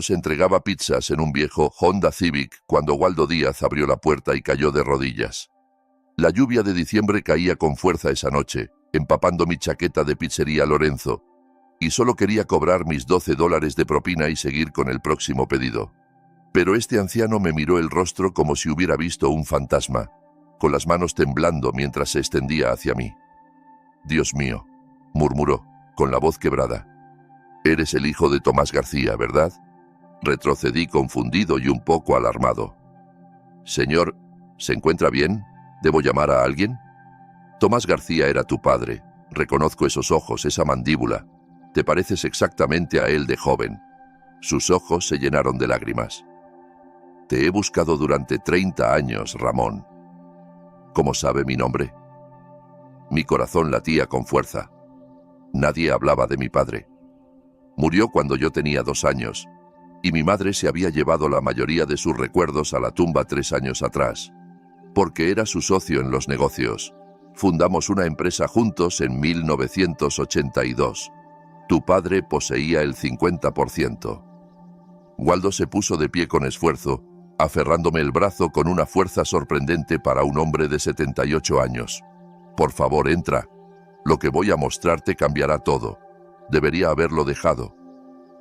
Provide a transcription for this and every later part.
Se entregaba pizzas en un viejo Honda Civic cuando Waldo Díaz abrió la puerta y cayó de rodillas. La lluvia de diciembre caía con fuerza esa noche, empapando mi chaqueta de pizzería Lorenzo, y solo quería cobrar mis $12 de propina y seguir con el próximo pedido. Pero este anciano me miró el rostro como si hubiera visto un fantasma, con las manos temblando mientras se extendía hacia mí. «Dios mío», murmuró, con la voz quebrada. «Eres el hijo de Tomás García, ¿verdad?» Retrocedí confundido y un poco alarmado. «Señor, ¿se encuentra bien? ¿Debo llamar a alguien?» «Tomás García era tu padre. Reconozco esos ojos, esa mandíbula. Te pareces exactamente a él de joven». Sus ojos se llenaron de lágrimas. «Te he buscado durante 30 años, Ramón». «¿Cómo sabe mi nombre?» Mi corazón latía con fuerza. Nadie hablaba de mi padre. Murió cuando yo tenía 2 años, y mi madre se había llevado la mayoría de sus recuerdos a la tumba 3 años atrás, porque era su socio en los negocios. Fundamos una empresa juntos en 1982. Tu padre poseía el 50%. Waldo se puso de pie con esfuerzo, aferrándome el brazo con una fuerza sorprendente para un hombre de 78 años. «Por favor, entra. Lo que voy a mostrarte cambiará todo. Debería haberlo dejado».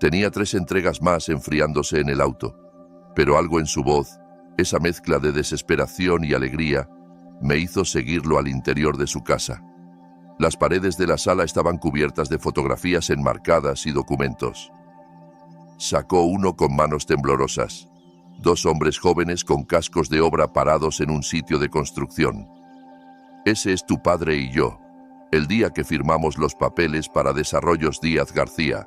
Tenía 3 entregas más enfriándose en el auto, pero algo en su voz, esa mezcla de desesperación y alegría, me hizo seguirlo al interior de su casa. Las paredes de la sala estaban cubiertas de fotografías enmarcadas y documentos. Sacó uno con manos temblorosas. 2 hombres jóvenes con cascos de obra parados en un sitio de construcción. «Ese es tu padre y yo, el día que firmamos los papeles para Desarrollos Díaz García».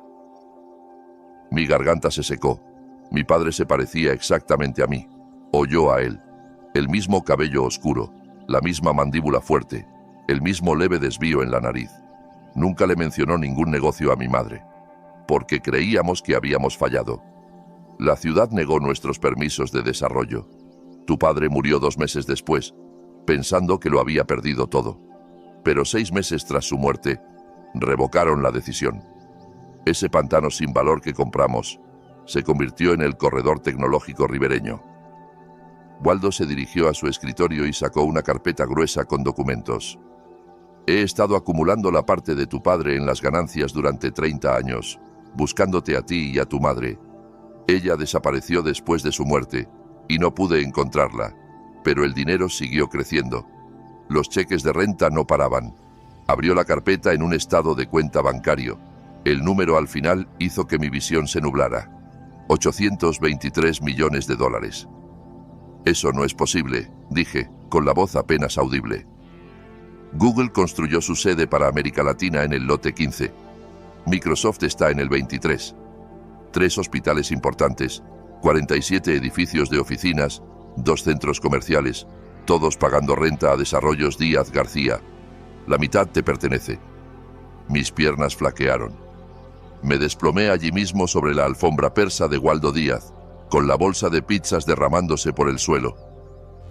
Mi garganta se secó. Mi padre se parecía exactamente a mí, o yo a él. El mismo cabello oscuro, la misma mandíbula fuerte, el mismo leve desvío en la nariz. Nunca le mencionó ningún negocio a mi madre, porque creíamos que habíamos fallado. La ciudad negó nuestros permisos de desarrollo. Tu padre murió 2 meses después, pensando que lo había perdido todo. Pero 6 meses tras su muerte, revocaron la decisión. Ese pantano sin valor que compramos se convirtió en el corredor tecnológico ribereño. Waldo se dirigió a su escritorio y sacó una carpeta gruesa con documentos. «He estado acumulando la parte de tu padre en las ganancias durante 30 años, buscándote a ti y a tu madre. Ella desapareció después de su muerte y no pude encontrarla, pero el dinero siguió creciendo. Los cheques de renta no paraban». Abrió la carpeta en un estado de cuenta bancario. El número al final hizo que mi visión se nublara. $823 millones. «Eso no es posible», dije, con la voz apenas audible. Google construyó su sede para América Latina en el lote 15. Microsoft está en el 23. 3 hospitales importantes, 47 edificios de oficinas, 2 centros comerciales, todos pagando renta a Desarrollos Díaz García. La mitad te pertenece». Mis piernas flaquearon. Me desplomé allí mismo sobre la alfombra persa de Waldo Díaz, con la bolsa de pizzas derramándose por el suelo.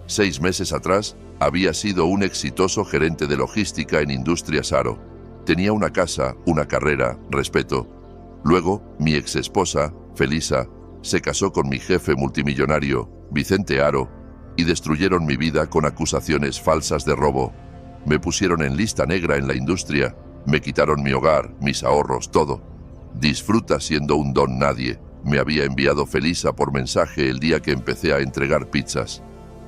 6 meses atrás, había sido un exitoso gerente de logística en Industrias Aro. Tenía una casa, una carrera, respeto. Luego, mi exesposa, Felisa, se casó con mi jefe multimillonario, Vicente Aro, y destruyeron mi vida con acusaciones falsas de robo. Me pusieron en lista negra en la industria, me quitaron mi hogar, mis ahorros, todo. «Disfruta siendo un don nadie», me había enviado Felisa por mensaje el día que empecé a entregar pizzas.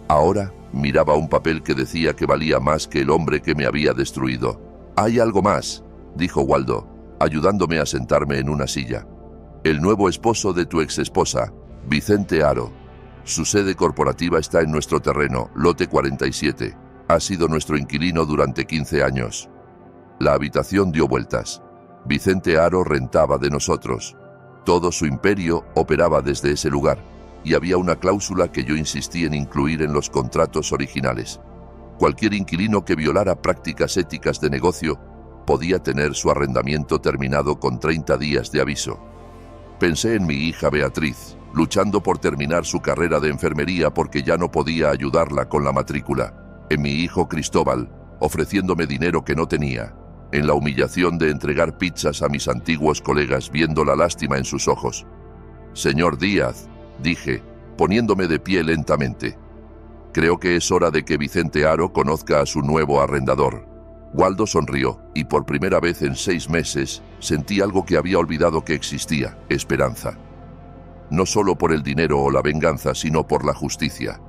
Ahora miraba un papel que decía que valía más que el hombre que me había destruido. «Hay algo más», dijo Waldo, ayudándome a sentarme en una silla. «El nuevo esposo de tu exesposa, Vicente Aro. Su sede corporativa está en nuestro terreno, lote 47. Ha sido nuestro inquilino durante 15 años. La habitación dio vueltas. Vicente Aro rentaba de nosotros. Todo su imperio operaba desde ese lugar, y había una cláusula que yo insistí en incluir en los contratos originales. Cualquier inquilino que violara prácticas éticas de negocio podía tener su arrendamiento terminado con 30 días de aviso. Pensé en mi hija Beatriz, luchando por terminar su carrera de enfermería porque ya no podía ayudarla con la matrícula. En mi hijo Cristóbal, ofreciéndome dinero que no tenía. En la humillación de entregar pizzas a mis antiguos colegas viendo la lástima en sus ojos. Señor Díaz, dije, poniéndome de pie lentamente. Creo que es hora de que Vicente Haro conozca a su nuevo arrendador. Waldo sonrió, y por primera vez en 6 meses sentí algo que había olvidado que existía: esperanza. No solo por el dinero o la venganza, sino por la justicia.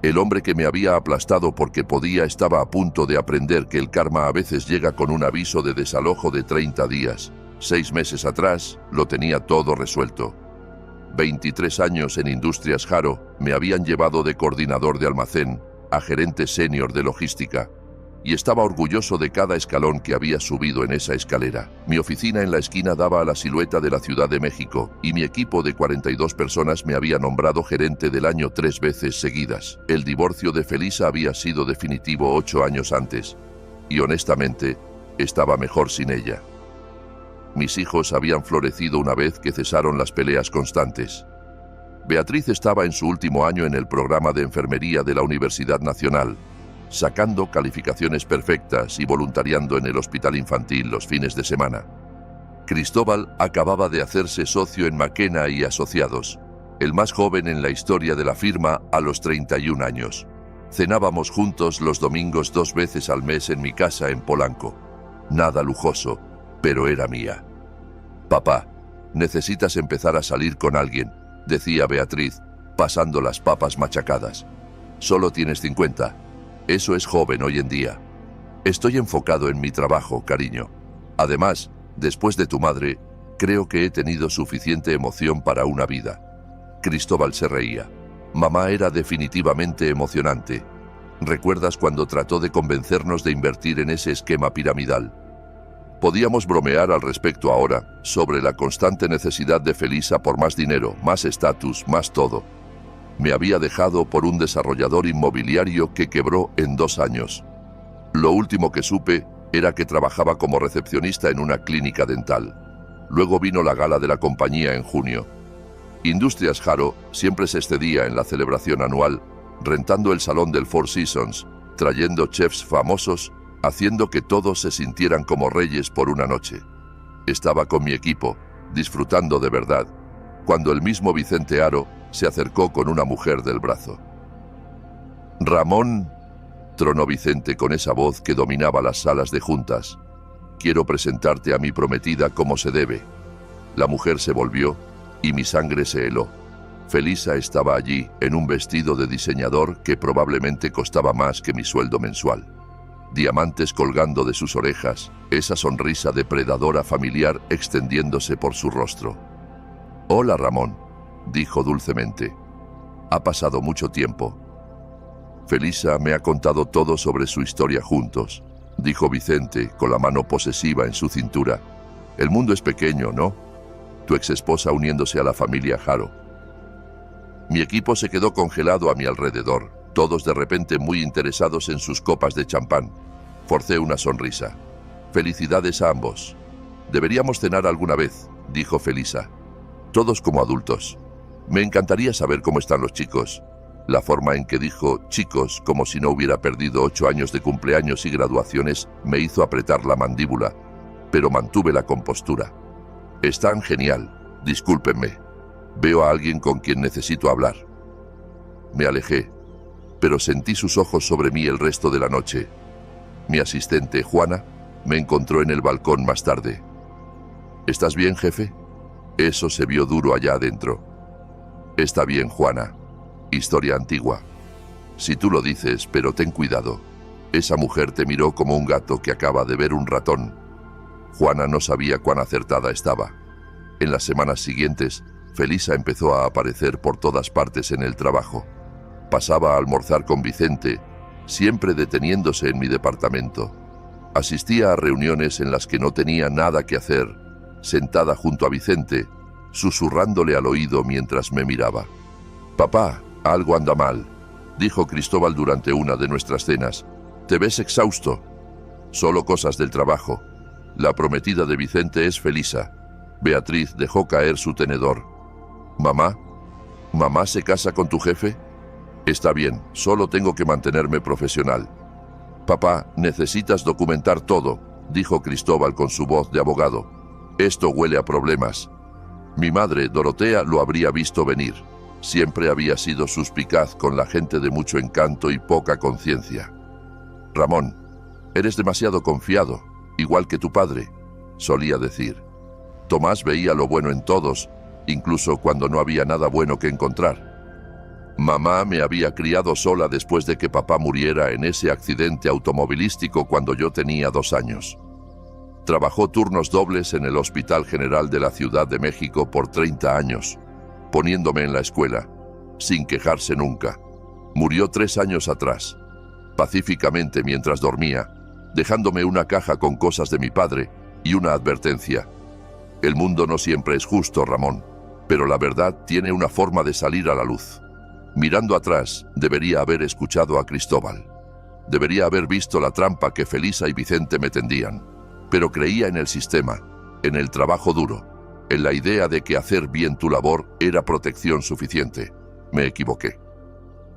El hombre que me había aplastado porque podía estaba a punto de aprender que el karma a veces llega con un aviso de desalojo de 30 días. 6 meses atrás lo tenía todo resuelto. 23 años en Industrias Haro me habían llevado de coordinador de almacén a gerente senior de logística, y estaba orgulloso de cada escalón que había subido en esa escalera. Mi oficina en la esquina daba a la silueta de la Ciudad de México, y mi equipo de 42 personas me había nombrado gerente del año 3 veces seguidas. El divorcio de Felisa había sido definitivo 8 años antes, y honestamente, estaba mejor sin ella. Mis hijos habían florecido una vez que cesaron las peleas constantes. Beatriz estaba en su último año en el programa de enfermería de la Universidad Nacional, sacando calificaciones perfectas y voluntariando en el hospital infantil los fines de semana. Cristóbal acababa de hacerse socio en McKenna y Asociados, el más joven en la historia de la firma, a los 31 años. Cenábamos juntos los domingos 2 veces al mes en mi casa en Polanco. Nada lujoso, pero era mía. Papá, necesitas empezar a salir con alguien, decía Beatriz, pasando las papas machacadas. Solo tienes 50. Eso es joven hoy en día. Estoy enfocado en mi trabajo, cariño. Además, después de tu madre, creo que he tenido suficiente emoción para una vida. Cristóbal se reía. Mamá era definitivamente emocionante. ¿Recuerdas cuando trató de convencernos de invertir en ese esquema piramidal? Podíamos bromear al respecto ahora, sobre la constante necesidad de Felisa por más dinero, más estatus, más todo. Me había dejado por un desarrollador inmobiliario que quebró en 2 años. Lo último que supe era que trabajaba como recepcionista en una clínica dental. Luego vino la gala de la compañía en junio. Industrias Haro siempre se excedía en la celebración anual, rentando el salón del Four Seasons, trayendo chefs famosos, haciendo que todos se sintieran como reyes por una noche. Estaba con mi equipo, disfrutando de verdad, cuando el mismo Vicente Haro se acercó con una mujer del brazo. «Ramón», tronó Vicente con esa voz que dominaba las salas de juntas, «quiero presentarte a mi prometida como se debe». La mujer se volvió y mi sangre se heló. Felisa estaba allí en un vestido de diseñador que probablemente costaba más que mi sueldo mensual. Diamantes colgando de sus orejas, esa sonrisa depredadora familiar extendiéndose por su rostro. «Hola, Ramón», dijo dulcemente. «Ha pasado mucho tiempo». «Felisa me ha contado todo sobre su historia juntos», dijo Vicente con la mano posesiva en su cintura. «El mundo es pequeño, ¿no? Tu exesposa uniéndose a la familia Haro». Mi equipo se quedó congelado a mi alrededor, todos de repente muy interesados en sus copas de champán. Forcé una sonrisa. «Felicidades a ambos. Deberíamos cenar alguna vez», dijo Felisa. «Todos como adultos. Me encantaría saber cómo están los chicos». La forma en que dijo «chicos» como si no hubiera perdido 8 años de cumpleaños y graduaciones me hizo apretar la mandíbula, pero mantuve la compostura. «Están genial. Discúlpenme. Veo a alguien con quien necesito hablar». Me alejé, pero sentí sus ojos sobre mí el resto de la noche. Mi asistente, Juana, me encontró en el balcón más tarde. «¿Estás bien, jefe?» Eso se vio duro allá adentro. «Está bien, Juana. Historia antigua. Si tú lo dices, pero ten cuidado. Esa mujer te miró como un gato que acaba de ver un ratón». Juana no sabía cuán acertada estaba. En las semanas siguientes, Felisa empezó a aparecer por todas partes en el trabajo. Pasaba a almorzar con Vicente, siempre deteniéndose en mi departamento. Asistía a reuniones en las que no tenía nada que hacer, sentada junto a Vicente, susurrándole al oído mientras me miraba. «Papá, algo anda mal», dijo Cristóbal durante una de nuestras cenas. «Te ves exhausto». «Solo cosas del trabajo. La prometida de Vicente es Felisa». Beatriz dejó caer su tenedor. «¿Mamá? ¿Mamá se casa con tu jefe?» «Está bien, solo tengo que mantenerme profesional». «Papá, necesitas documentar todo», dijo Cristóbal con su voz de abogado. «Esto huele a problemas». Mi madre, Dorotea, lo habría visto venir. Siempre había sido suspicaz con la gente de mucho encanto y poca conciencia. Ramón, eres demasiado confiado, igual que tu padre, solía decir. Tomás veía lo bueno en todos, incluso cuando no había nada bueno que encontrar. Mamá me había criado sola después de que papá muriera en ese accidente automovilístico cuando yo tenía 2 años. Trabajó turnos dobles en el Hospital General de la Ciudad de México por 30 años, poniéndome en la escuela, sin quejarse nunca. Murió 3 años atrás, pacíficamente mientras dormía, dejándome una caja con cosas de mi padre y una advertencia. El mundo no siempre es justo, Ramón, pero la verdad tiene una forma de salir a la luz. Mirando atrás, debería haber escuchado a Cristóbal. Debería haber visto la trampa que Felisa y Vicente me tendían. Pero creía en el sistema, en el trabajo duro, en la idea de que hacer bien tu labor era protección suficiente. Me equivoqué.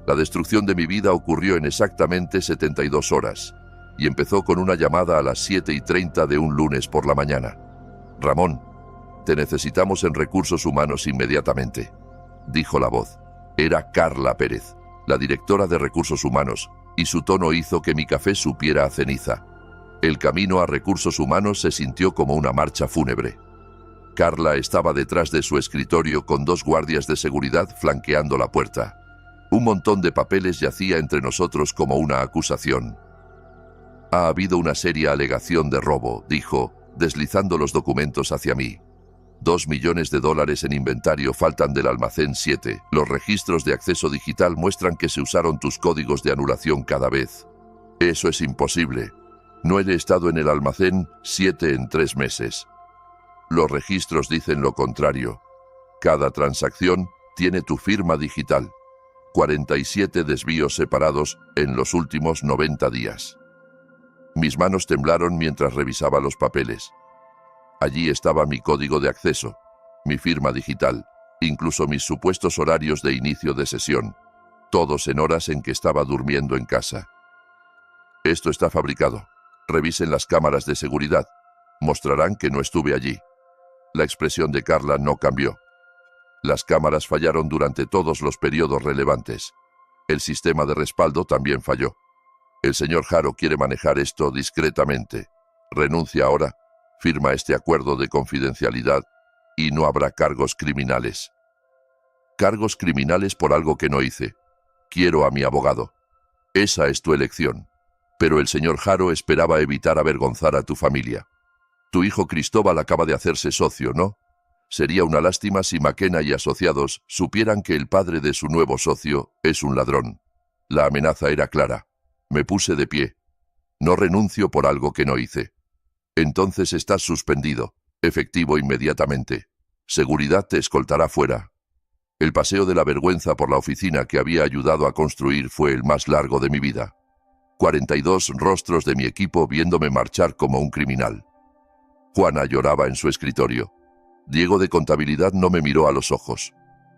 La destrucción de mi vida ocurrió en exactamente 72 horas y empezó con una llamada a las 7:30 de un lunes por la mañana. Ramón, te necesitamos en recursos humanos inmediatamente, dijo la voz. Era Carla Pérez, la directora de recursos humanos, y su tono hizo que mi café supiera a ceniza. El camino a recursos humanos se sintió como una marcha fúnebre. Carla estaba detrás de su escritorio con 2 guardias de seguridad flanqueando la puerta. Un montón de papeles yacía entre nosotros como una acusación. Ha habido una seria alegación de robo, dijo, deslizando los documentos hacia mí. $2 millones en inventario faltan del almacén 7. Los registros de acceso digital muestran que se usaron tus códigos de anulación cada vez. Eso es imposible. No he estado en el almacén 7 en 3 meses. Los registros dicen lo contrario. Cada transacción tiene tu firma digital. 47 desvíos separados en los últimos 90 días. Mis manos temblaron mientras revisaba los papeles. Allí estaba mi código de acceso, mi firma digital, incluso mis supuestos horarios de inicio de sesión, todos en horas en que estaba durmiendo en casa. Esto está fabricado. Revisen las cámaras de seguridad. Mostrarán que no estuve allí. La expresión de Carla no cambió. Las cámaras fallaron durante todos los periodos relevantes. El sistema de respaldo también falló. El señor Haro quiere manejar esto discretamente. Renuncia ahora, firma este acuerdo de confidencialidad y no habrá cargos criminales. Cargos criminales por algo que no hice. Quiero a mi abogado. Esa es tu elección. Pero el señor Haro esperaba evitar avergonzar a tu familia. Tu hijo Cristóbal acaba de hacerse socio, ¿no? Sería una lástima si McKenna y asociados supieran que el padre de su nuevo socio es un ladrón. La amenaza era clara. Me puse de pie. No renuncio por algo que no hice. Entonces estás suspendido, efectivo inmediatamente. Seguridad te escoltará fuera. El paseo de la vergüenza por la oficina que había ayudado a construir fue el más largo de mi vida. 42 rostros de mi equipo viéndome marchar como un criminal. Juana lloraba en su escritorio. Diego de contabilidad no me miró a los ojos.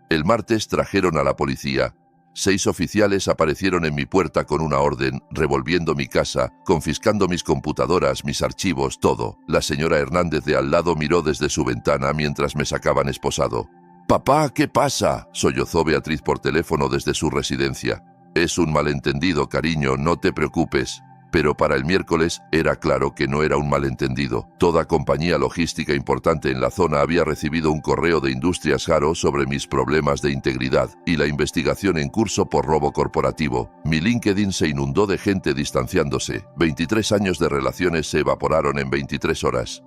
El martes trajeron a la policía. 6 oficiales aparecieron en mi puerta con una orden, revolviendo mi casa, confiscando mis computadoras, mis archivos, todo. La señora Hernández de al lado miró desde su ventana mientras me sacaban esposado. «Papá, ¿qué pasa?», sollozó Beatriz por teléfono desde su residencia. «Es un malentendido, cariño, no te preocupes». Pero para el miércoles era claro que no era un malentendido. Toda compañía logística importante en la zona había recibido un correo de Industrias Haro sobre mis problemas de integridad y la investigación en curso por robo corporativo. Mi LinkedIn se inundó de gente distanciándose. 23 años de relaciones se evaporaron en 23 horas.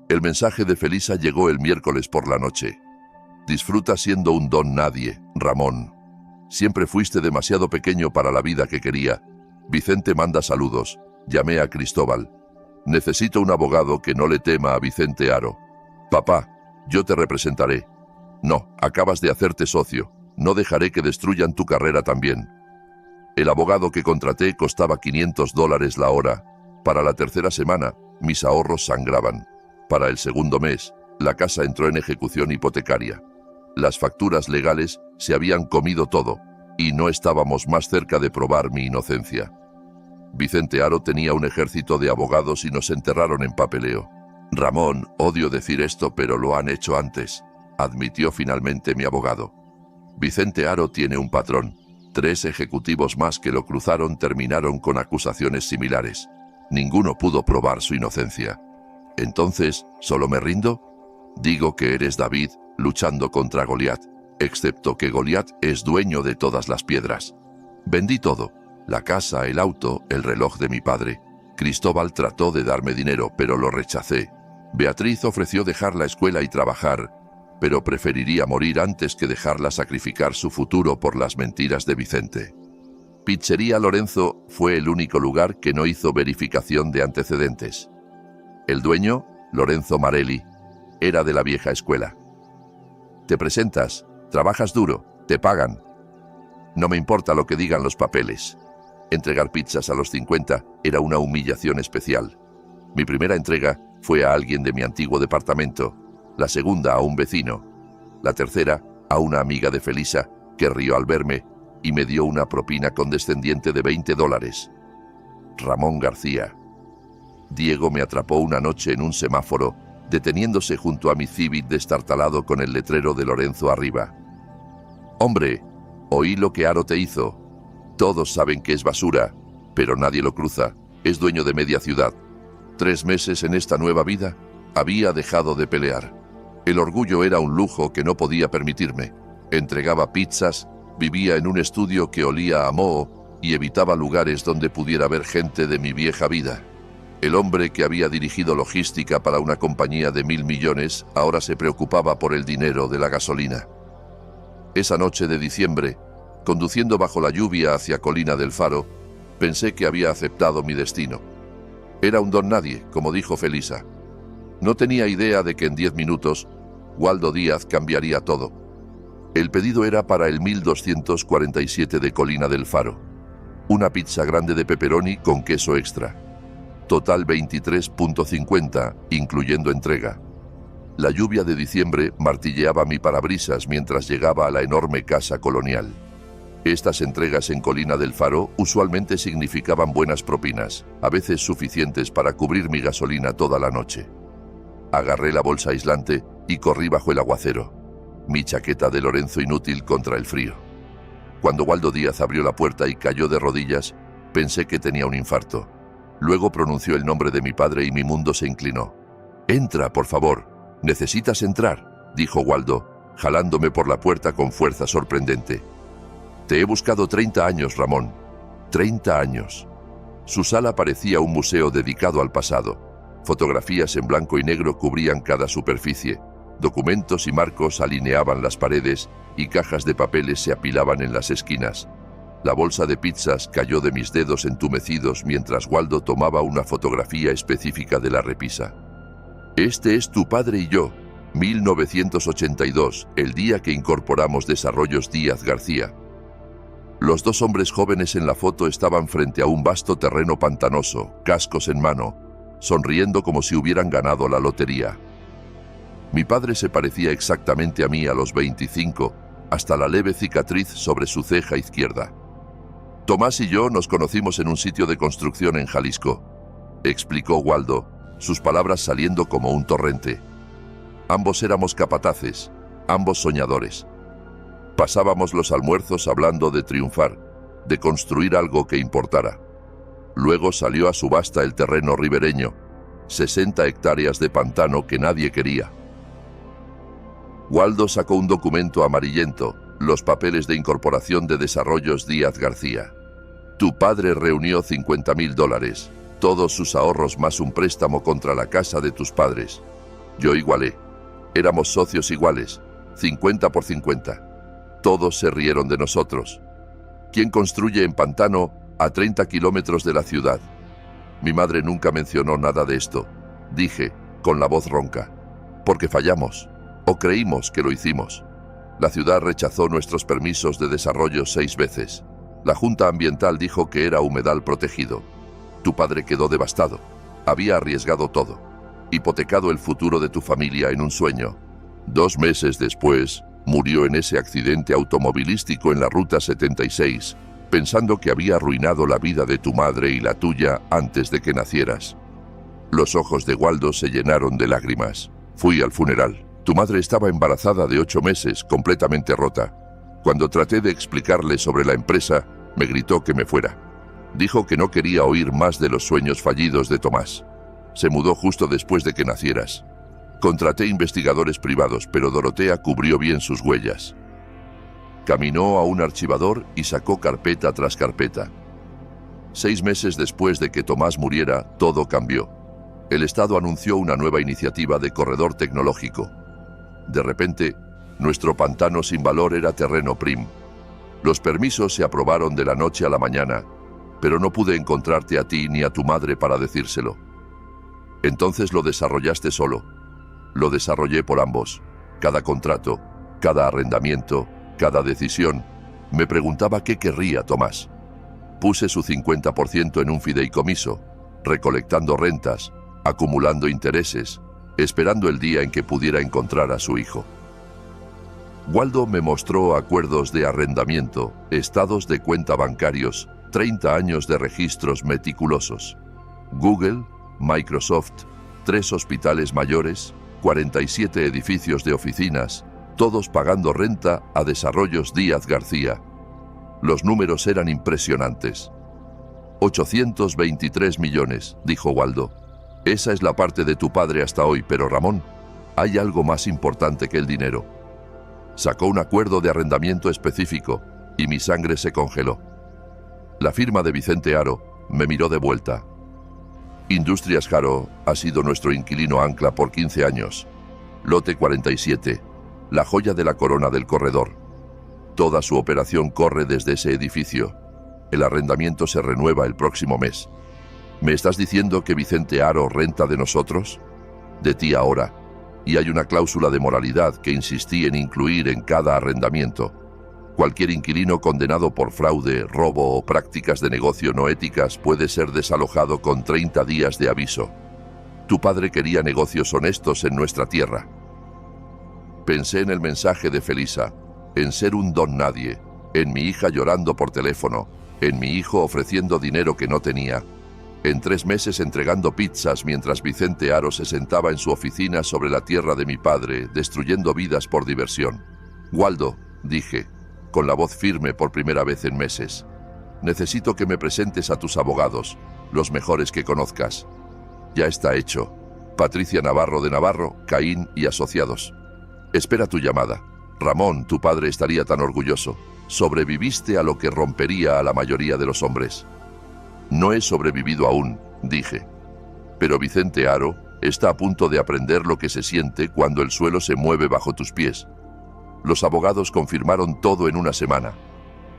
El mensaje de Felisa llegó el miércoles por la noche. «Disfruta siendo un don nadie, Ramón. Siempre fuiste demasiado pequeño para la vida que quería. Vicente manda saludos. Llamé a Cristóbal. Necesito un abogado que no le tema a Vicente Haro. Papá, yo te representaré. No, acabas de hacerte socio. No dejaré que destruyan tu carrera también». El abogado que contraté costaba $500 la hora. Para la tercera semana, mis ahorros sangraban. Para el segundo mes, la casa entró en ejecución hipotecaria. Las facturas legales se habían comido todo, y no estábamos más cerca de probar mi inocencia. Vicente Haro tenía un ejército de abogados y nos enterraron en papeleo. Ramón, odio decir esto, pero lo han hecho antes. admitió finalmente mi abogado. Vicente Haro tiene un patrón. 3 ejecutivos más que lo cruzaron terminaron con acusaciones similares. Ninguno pudo probar su inocencia. Entonces, ¿solo me rindo? Digo que eres David luchando contra Goliat, excepto que Goliat es dueño de todas las piedras. Vendí todo, la casa, el auto, el reloj de mi padre. Cristóbal trató de darme dinero, pero lo rechacé. Beatriz ofreció dejar la escuela y trabajar, pero preferiría morir antes que dejarla sacrificar su futuro por las mentiras de Vicente. Pizzería Lorenzo fue el único lugar que no hizo verificación de antecedentes. El dueño, Lorenzo Marelli, era de la vieja escuela. Te presentas, trabajas duro, te pagan. No me importa lo que digan los papeles. Entregar pizzas a los 50 era una humillación especial. Mi primera entrega fue a alguien de mi antiguo departamento, la segunda a un vecino, la tercera a una amiga de Felisa que rió al verme y me dio una propina condescendiente de $20. Ramón García. Diego me atrapó una noche en un semáforo, deteniéndose junto a mi Civic destartalado con el letrero de Lorenzo arriba. Hombre, oí lo que Haro te hizo. Todos saben que es basura, pero nadie lo cruza. Es dueño de media ciudad. 3 meses en esta nueva vida, había dejado de pelear. El orgullo era un lujo que no podía permitirme. Entregaba pizzas, vivía en un estudio que olía a moho y evitaba lugares donde pudiera ver gente de mi vieja vida. El hombre que había dirigido logística para una compañía de 1.000 millones ahora se preocupaba por el dinero de la gasolina. Esa noche de diciembre, conduciendo bajo la lluvia hacia Colina del Faro, pensé que había aceptado mi destino. Era un don nadie, como dijo Felisa. No tenía idea de que en 10 minutos, Waldo Díaz cambiaría todo. El pedido era para el 1247 de Colina del Faro. Una pizza grande de pepperoni con queso extra. Total 23.50, incluyendo entrega. La lluvia de diciembre martilleaba mi parabrisas mientras llegaba a la enorme casa colonial. Estas entregas en Colina del Faro usualmente significaban buenas propinas, a veces suficientes para cubrir mi gasolina toda la noche. Agarré la bolsa aislante y corrí bajo el aguacero. Mi chaqueta de Lorenzo inútil contra el frío. Cuando Waldo Díaz abrió la puerta y cayó de rodillas, pensé que tenía un infarto. Luego pronunció el nombre de mi padre y mi mundo se inclinó. «Entra, por favor. Necesitas entrar», dijo Waldo, jalándome por la puerta con fuerza sorprendente. «Te he buscado 30 años, Ramón. 30 años». Su sala parecía un museo dedicado al pasado. Fotografías en blanco y negro cubrían cada superficie. Documentos y marcos alineaban las paredes y cajas de papeles se apilaban en las esquinas. La bolsa de pizzas cayó de mis dedos entumecidos mientras Waldo tomaba una fotografía específica de la repisa. «Este es tu padre y yo, 1982, el día que incorporamos Desarrollos Díaz García». Los 2 hombres jóvenes en la foto estaban frente a un vasto terreno pantanoso, cascos en mano, sonriendo como si hubieran ganado la lotería. Mi padre se parecía exactamente a mí a los 25, hasta la leve cicatriz sobre su ceja izquierda. «Tomás y yo nos conocimos en un sitio de construcción en Jalisco», explicó Waldo, sus palabras saliendo como un torrente. «Ambos éramos capataces, ambos soñadores. Pasábamos los almuerzos hablando de triunfar, de construir algo que importara. Luego salió a subasta el terreno ribereño, 60 hectáreas de pantano que nadie quería. Waldo sacó un documento amarillento, los papeles de incorporación de Desarrollos Díaz García. Tu padre reunió $50.000, todos sus ahorros más un préstamo contra la casa de tus padres. Yo igualé. Éramos socios iguales, 50 por 50. Todos se rieron de nosotros. ¿Quién construye en pantano a 30 kilómetros de la ciudad? Mi madre nunca mencionó nada de esto, dije, con la voz ronca, porque fallamos, o creímos que lo hicimos. La ciudad rechazó nuestros permisos de desarrollo 6 veces. La Junta Ambiental dijo que era humedal protegido. Tu padre quedó devastado. Había arriesgado todo. Hipotecado el futuro de tu familia en un sueño. 2 meses después, murió en ese accidente automovilístico en la Ruta 76, pensando que había arruinado la vida de tu madre y la tuya antes de que nacieras. Los ojos de Waldo se llenaron de lágrimas. Fui al funeral. Tu madre estaba embarazada de 8 meses, completamente rota. Cuando traté de explicarle sobre la empresa, me gritó que me fuera. Dijo que no quería oír más de los sueños fallidos de Tomás. Se mudó justo después de que nacieras. Contraté investigadores privados, pero Dorotea cubrió bien sus huellas. Caminó a un archivador y sacó carpeta tras carpeta. 6 meses después de que Tomás muriera, todo cambió. El Estado anunció una nueva iniciativa de corredor tecnológico. De repente, nuestro pantano sin valor era terreno prim. Los permisos se aprobaron de la noche a la mañana, pero no pude encontrarte a ti ni a tu madre para decírselo. Entonces lo desarrollaste solo. Lo desarrollé por ambos. Cada contrato, cada arrendamiento, cada decisión. Me preguntaba qué querría Tomás. Puse su 50% en un fideicomiso, recolectando rentas, acumulando intereses, esperando el día en que pudiera encontrar a su hijo. Waldo me mostró acuerdos de arrendamiento, estados de cuenta bancarios, 30 años de registros meticulosos. Google, Microsoft, 3 hospitales mayores, 47 edificios de oficinas, todos pagando renta a Desarrollos Díaz García. Los números eran impresionantes. 823 millones, dijo Waldo. Esa es la parte de tu padre hasta hoy, pero Ramón, hay algo más importante que el dinero. Sacó un acuerdo de arrendamiento específico y mi sangre se congeló. La firma de Vicente Haro me miró de vuelta. Industrias Haro ha sido nuestro inquilino ancla por 15 años. Lote 47, la joya de la corona del corredor. Toda su operación corre desde ese edificio. El arrendamiento se renueva el próximo mes. ¿Me estás diciendo que Vicente Haro renta de nosotros? De ti ahora. Y hay una cláusula de moralidad que insistí en incluir en cada arrendamiento. Cualquier inquilino condenado por fraude, robo o prácticas de negocio no éticas puede ser desalojado con 30 días de aviso. Tu padre quería negocios honestos en nuestra tierra. Pensé en el mensaje de Felisa, en ser un don nadie, en mi hija llorando por teléfono, en mi hijo ofreciendo dinero que no tenía, en 3 meses entregando pizzas mientras Vicente Haro se sentaba en su oficina sobre la tierra de mi padre, destruyendo vidas por diversión. Waldo, dije, con la voz firme por primera vez en meses, necesito que me presentes a tus abogados, los mejores que conozcas. Ya está hecho. Patricia Navarro de Navarro, Caín y Asociados. Espera tu llamada. Ramón, tu padre estaría tan orgulloso. Sobreviviste a lo que rompería a la mayoría de los hombres. No he sobrevivido aún, dije. Pero Vicente Haro está a punto de aprender lo que se siente cuando el suelo se mueve bajo tus pies. Los abogados confirmaron todo en una semana.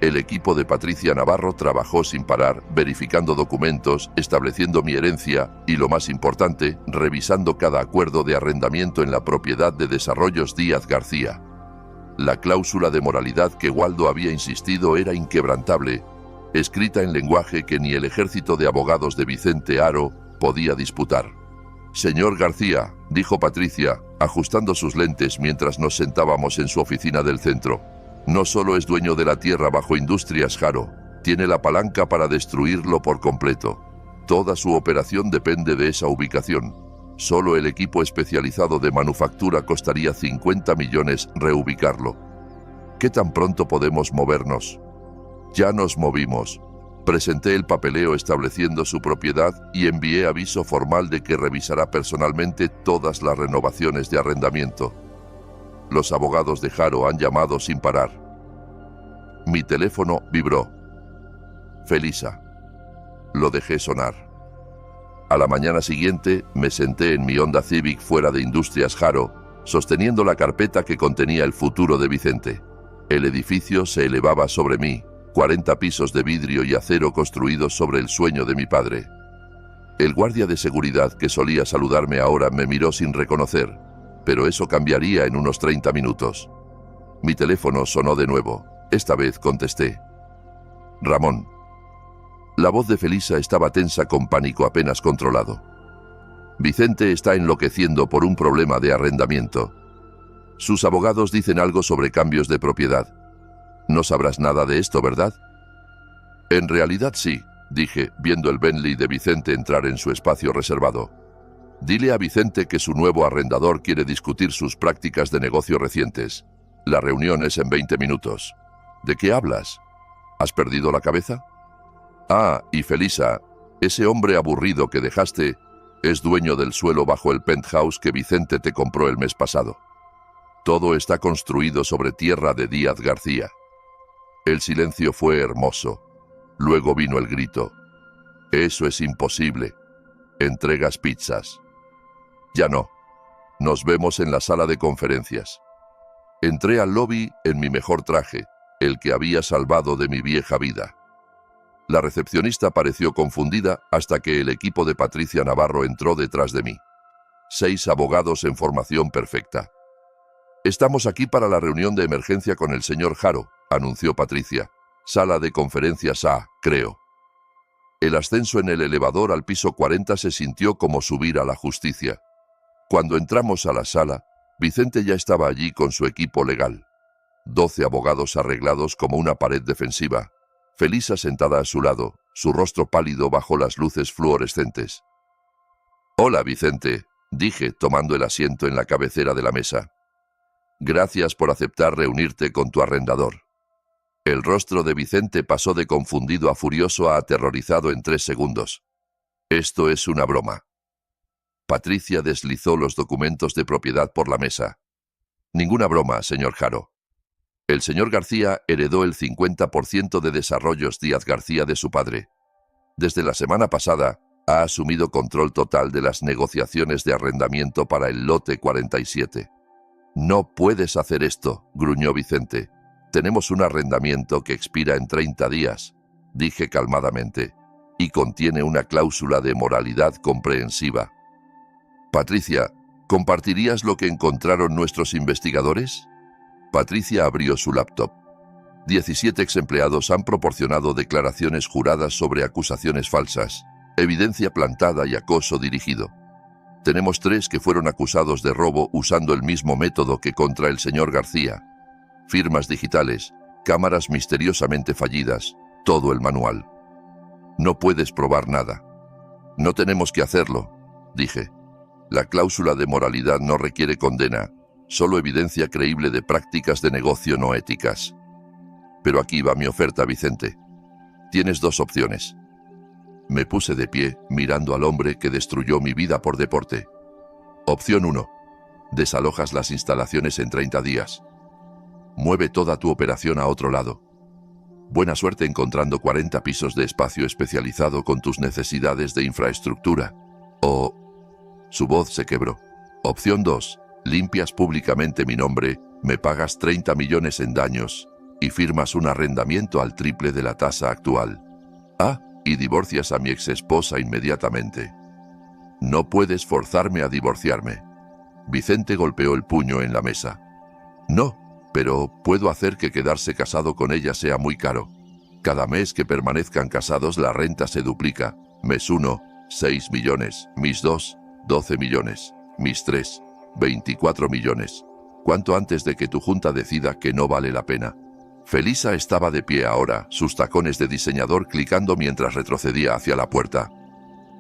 El equipo de Patricia Navarro trabajó sin parar, verificando documentos, estableciendo mi herencia y, lo más importante, revisando cada acuerdo de arrendamiento en la propiedad de Desarrollos Díaz García. La cláusula de moralidad que Waldo había insistido era inquebrantable, escrita en lenguaje que ni el ejército de abogados de Vicente Haro podía disputar. Señor García, dijo Patricia, ajustando sus lentes mientras nos sentábamos en su oficina del centro. No solo es dueño de la tierra bajo Industrias Haro, tiene la palanca para destruirlo por completo. Toda su operación depende de esa ubicación. Solo el equipo especializado de manufactura costaría 50 millones reubicarlo. ¿Qué tan pronto podemos movernos? Ya nos movimos. Presenté el papeleo estableciendo su propiedad y envié aviso formal de que revisará personalmente todas las renovaciones de arrendamiento. Los abogados de Haro han llamado sin parar. Mi teléfono vibró. Felisa. Lo dejé sonar. A la mañana siguiente me senté en mi Honda Civic fuera de Industrias Haro, sosteniendo la carpeta que contenía el futuro de Vicente. El edificio se elevaba sobre mí, 40 pisos de vidrio y acero construidos sobre el sueño de mi padre. El guardia de seguridad que solía saludarme ahora me miró sin reconocer, pero eso cambiaría en unos 30 minutos. Mi teléfono sonó de nuevo. Esta vez contesté. Ramón. La voz de Felisa estaba tensa con pánico apenas controlado. Vicente está enloqueciendo por un problema de arrendamiento. Sus abogados dicen algo sobre cambios de propiedad. No sabrás nada de esto, ¿verdad? En realidad sí, dije, viendo el Bentley de Vicente entrar en su espacio reservado. Dile a Vicente que su nuevo arrendador quiere discutir sus prácticas de negocio recientes. La reunión es en 20 minutos. ¿De qué hablas? ¿Has perdido la cabeza? Ah, y Felisa, ese hombre aburrido que dejaste es dueño del suelo bajo el penthouse que Vicente te compró el mes pasado. Todo está construido sobre tierra de Díaz García. El silencio fue hermoso. Luego vino el grito. Eso es imposible. ¿Entregas pizzas? Ya no. Nos vemos en la sala de conferencias. Entré al lobby en mi mejor traje, el que había salvado de mi vieja vida. La recepcionista pareció confundida hasta que el equipo de Patricia Navarro entró detrás de mí. 6 abogados en formación perfecta. Estamos aquí para la reunión de emergencia con el señor Haro, anunció Patricia. Sala de conferencias A, creo. El ascenso en el elevador al piso 40 se sintió como subir a la justicia. Cuando entramos a la sala, Vicente ya estaba allí con su equipo legal. 12 abogados arreglados como una pared defensiva. Felisa sentada a su lado, su rostro pálido bajo las luces fluorescentes. «Hola, Vicente», dije, tomando el asiento en la cabecera de la mesa. «Gracias por aceptar reunirte con tu arrendador». El rostro de Vicente pasó de confundido a furioso a aterrorizado en 3 segundos. «Esto es una broma». Patricia deslizó los documentos de propiedad por la mesa. «Ninguna broma, señor Haro. El señor García heredó el 50% de Desarrollos Díaz García de su padre. Desde la semana pasada, ha asumido control total de las negociaciones de arrendamiento para el lote 47. «No puedes hacer esto», gruñó Vicente. «Tenemos un arrendamiento que expira en 30 días», dije calmadamente, «y contiene una cláusula de moralidad comprensiva». «Patricia, ¿compartirías lo que encontraron nuestros investigadores?» Patricia abrió su laptop. 17 exempleados han proporcionado declaraciones juradas sobre acusaciones falsas, evidencia plantada y acoso dirigido. Tenemos 3 que fueron acusados de robo usando el mismo método que contra el señor García. Firmas digitales, cámaras misteriosamente fallidas, todo el manual. «No puedes probar nada». «No tenemos que hacerlo», dije. «La cláusula de moralidad no requiere condena, solo evidencia creíble de prácticas de negocio no éticas». «Pero aquí va mi oferta, Vicente. Tienes 2 opciones». Me puse de pie, mirando al hombre que destruyó mi vida por deporte. Opción 1. Desalojas las instalaciones en 30 días. Mueve toda tu operación a otro lado. Buena suerte encontrando 40 pisos de espacio especializado con tus necesidades de infraestructura. O... Su voz se quebró. Opción 2. Limpias públicamente mi nombre, me pagas 30 millones en daños y firmas un arrendamiento al triple de la tasa actual. Y divorcias a mi exesposa inmediatamente. No puedes forzarme a divorciarme. Vicente golpeó el puño en la mesa. No, pero puedo hacer que quedarse casado con ella sea muy caro. Cada mes que permanezcan casados la renta se duplica. Mes 1, 6 millones. Mis 2, 12 millones. Mis 3, 24 millones. ¿Cuánto antes de que tu junta decida que no vale la pena? Felisa estaba de pie ahora, sus tacones de diseñador clicando mientras retrocedía hacia la puerta.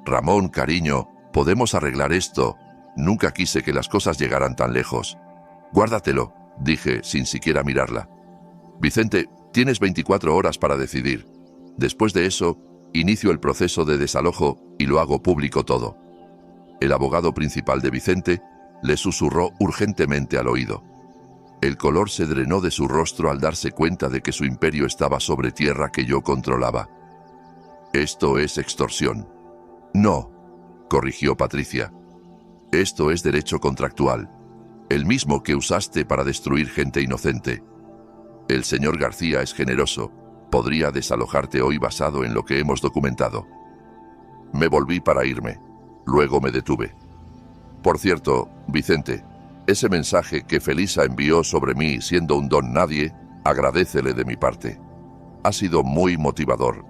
«Ramón, cariño, podemos arreglar esto. Nunca quise que las cosas llegaran tan lejos». «Guárdatelo», dije sin siquiera mirarla. «Vicente, tienes 24 horas para decidir. Después de eso, inicio el proceso de desalojo y lo hago público todo». El abogado principal de Vicente le susurró urgentemente al oído. El color se drenó de su rostro al darse cuenta de que su imperio estaba sobre tierra que yo controlaba. «Esto es extorsión». «No», corrigió Patricia. «Esto es derecho contractual, el mismo que usaste para destruir gente inocente. El señor García es generoso, podría desalojarte hoy basado en lo que hemos documentado». Me volví para irme, luego me detuve. «Por cierto, Vicente, ese mensaje que Felisa envió sobre mí siendo un don nadie, agradécele de mi parte. Ha sido muy motivador.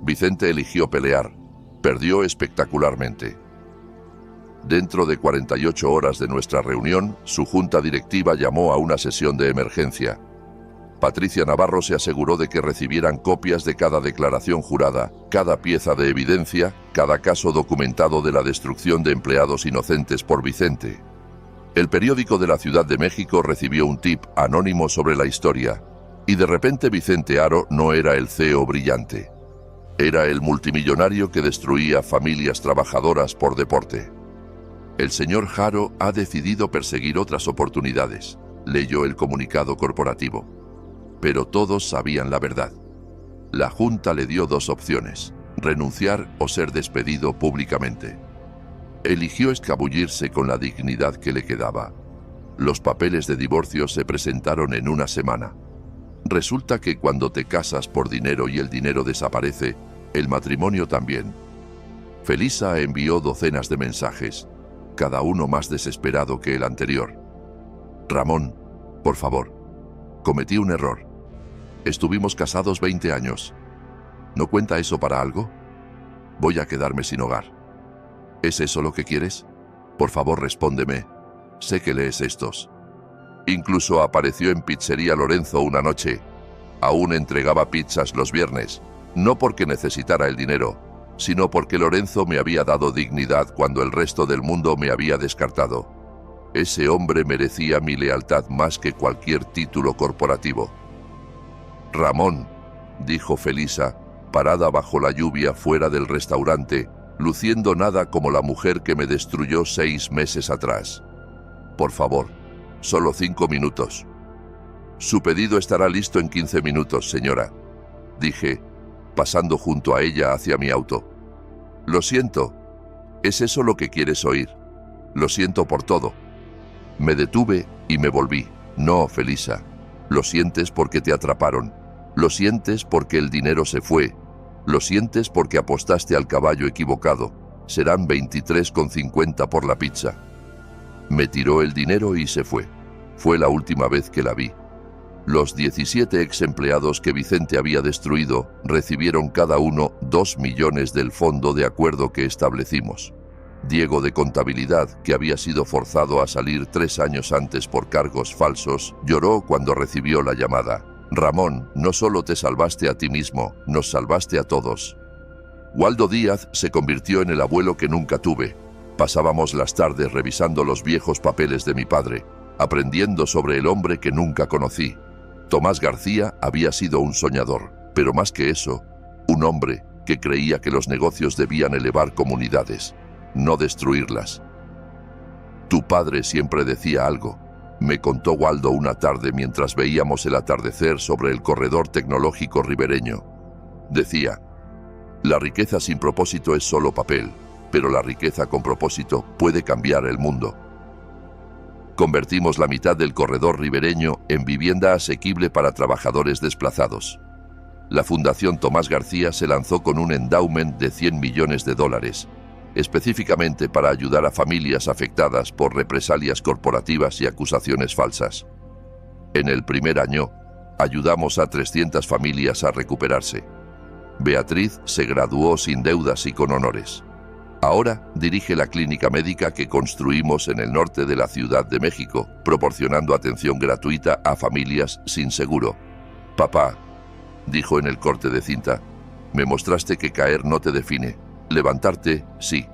Vicente eligió pelear, perdió espectacularmente». Dentro de 48 horas de nuestra reunión, su junta directiva llamó a una sesión de emergencia. Patricia Navarro se aseguró de que recibieran copias de cada declaración jurada, cada pieza de evidencia, cada caso documentado de la destrucción de empleados inocentes por Vicente. El periódico de la Ciudad de México recibió un tip anónimo sobre la historia, y de repente Vicente Haro no era el CEO brillante. Era el multimillonario que destruía familias trabajadoras por deporte. El señor Haro ha decidido perseguir otras oportunidades, leyó el comunicado corporativo. Pero todos sabían la verdad. La Junta le dio dos opciones: renunciar o ser despedido públicamente. Eligió escabullirse con la dignidad que le quedaba. Los papeles de divorcio se presentaron en una semana. Resulta que cuando te casas por dinero y el dinero desaparece, el matrimonio también. Felisa envió docenas de mensajes, cada uno más desesperado que el anterior. Ramón, por favor, cometí un error. Estuvimos casados 20 años. ¿No cuenta eso para algo? Voy a quedarme sin hogar. ¿Es eso lo que quieres? Por favor, respóndeme. Sé que lees estos. Incluso apareció en Pizzería Lorenzo una noche. Aún entregaba pizzas los viernes, no porque necesitara el dinero, sino porque Lorenzo me había dado dignidad cuando el resto del mundo me había descartado. Ese hombre merecía mi lealtad más que cualquier título corporativo. Ramón, dijo Felisa, parada bajo la lluvia fuera del restaurante, luciendo nada como la mujer que me destruyó 6 meses atrás. Por favor, solo 5 minutos. Su pedido estará listo en 15 minutos, señora, dije, pasando junto a ella hacia mi auto. Lo siento. ¿Es eso lo que quieres oír? Lo siento por todo. Me detuve y me volví. No, Felisa. Lo sientes porque te atraparon. Lo sientes porque el dinero se fue. Lo sientes porque apostaste al caballo equivocado. Serán 23,50 por la pizza. Me tiró el dinero y se fue. Fue la última vez que la vi. Los 17 ex empleados que Vicente había destruido recibieron cada uno 2 millones del fondo de acuerdo que establecimos. Diego de Contabilidad, que había sido forzado a salir 3 años antes por cargos falsos, lloró cuando recibió la llamada. Ramón, no solo te salvaste a ti mismo, nos salvaste a todos. Waldo Díaz se convirtió en el abuelo que nunca tuve. Pasábamos las tardes revisando los viejos papeles de mi padre, aprendiendo sobre el hombre que nunca conocí. Tomás García había sido un soñador, pero más que eso, un hombre que creía que los negocios debían elevar comunidades, no destruirlas. Tu padre siempre decía algo, me contó Waldo una tarde mientras veíamos el atardecer sobre el corredor tecnológico ribereño. Decía, la riqueza sin propósito es solo papel, pero la riqueza con propósito puede cambiar el mundo. Convertimos la mitad del corredor ribereño en vivienda asequible para trabajadores desplazados. La Fundación Tomás García se lanzó con un endowment de $100 millones, específicamente para ayudar a familias afectadas por represalias corporativas y acusaciones falsas. En el primer año, ayudamos a 300 familias a recuperarse. Beatriz se graduó sin deudas y con honores. Ahora dirige la clínica médica que construimos en el norte de la Ciudad de México, proporcionando atención gratuita a familias sin seguro. Papá, dijo en el corte de cinta, me mostraste que caer no te define. Levantarte, sí.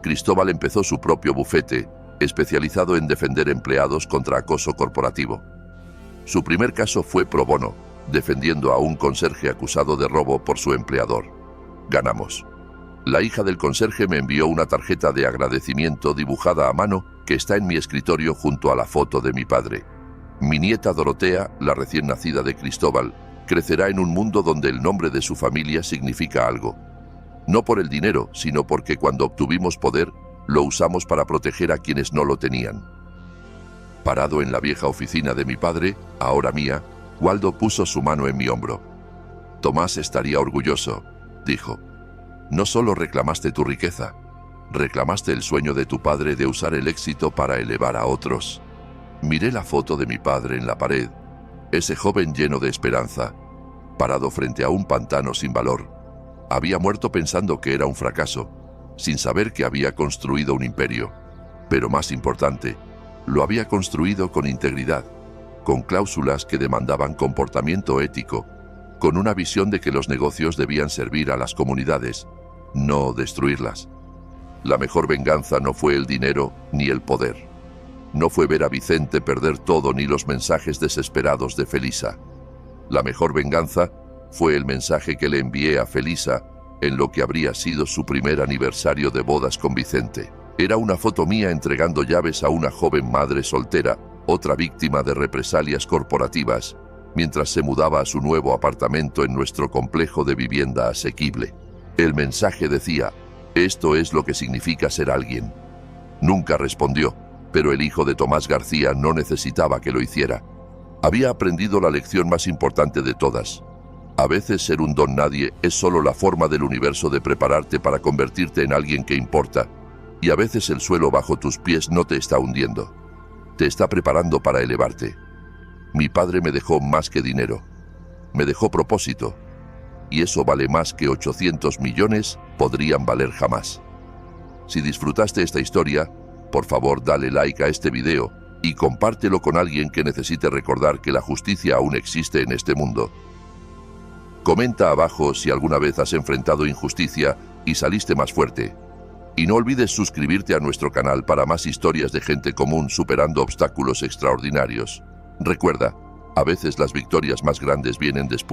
Cristóbal empezó su propio bufete, especializado en defender empleados contra acoso corporativo. Su primer caso fue pro bono, defendiendo a un conserje acusado de robo por su empleador. Ganamos. La hija del conserje me envió una tarjeta de agradecimiento dibujada a mano que está en mi escritorio junto a la foto de mi padre. Mi nieta Dorotea, la recién nacida de Cristóbal, crecerá en un mundo donde el nombre de su familia significa algo. No por el dinero, sino porque cuando obtuvimos poder, lo usamos para proteger a quienes no lo tenían. Parado en la vieja oficina de mi padre, ahora mía, Waldo puso su mano en mi hombro. Tomás estaría orgulloso, dijo. No solo reclamaste tu riqueza, reclamaste el sueño de tu padre de usar el éxito para elevar a otros. Miré la foto de mi padre en la pared, ese joven lleno de esperanza, parado frente a un pantano sin valor. Había muerto pensando que era un fracaso, sin saber que había construido un imperio. Pero más importante, lo había construido con integridad. con cláusulas que demandaban comportamiento ético, con una visión de que los negocios debían servir a las comunidades, no destruirlas. La mejor venganza no fue el dinero ni el poder. No fue ver a Vicente perder todo ni los mensajes desesperados de Felisa. La mejor venganza fue el mensaje que le envié a Felisa en lo que habría sido su primer aniversario de bodas con Vicente. Era una foto mía entregando llaves a una joven madre soltera, otra víctima de represalias corporativas, mientras se mudaba a su nuevo apartamento en nuestro complejo de vivienda asequible. El mensaje decía: esto es lo que significa ser alguien. Nunca respondió, pero el hijo de Tomás García no necesitaba que lo hiciera. Había aprendido la lección más importante de todas. A veces ser un don nadie es solo la forma del universo de prepararte para convertirte en alguien que importa, y a veces el suelo bajo tus pies no te está hundiendo. Te está preparando para elevarte. Mi padre me dejó más que dinero. Me dejó propósito. Y eso vale más que 800 millones podrían valer jamás. Si disfrutaste esta historia, por favor dale like a este video y compártelo con alguien que necesite recordar que la justicia aún existe en este mundo. Comenta abajo si alguna vez has enfrentado injusticia y saliste más fuerte. Y no olvides suscribirte a nuestro canal para más historias de gente común superando obstáculos extraordinarios. Recuerda, a veces las victorias más grandes vienen después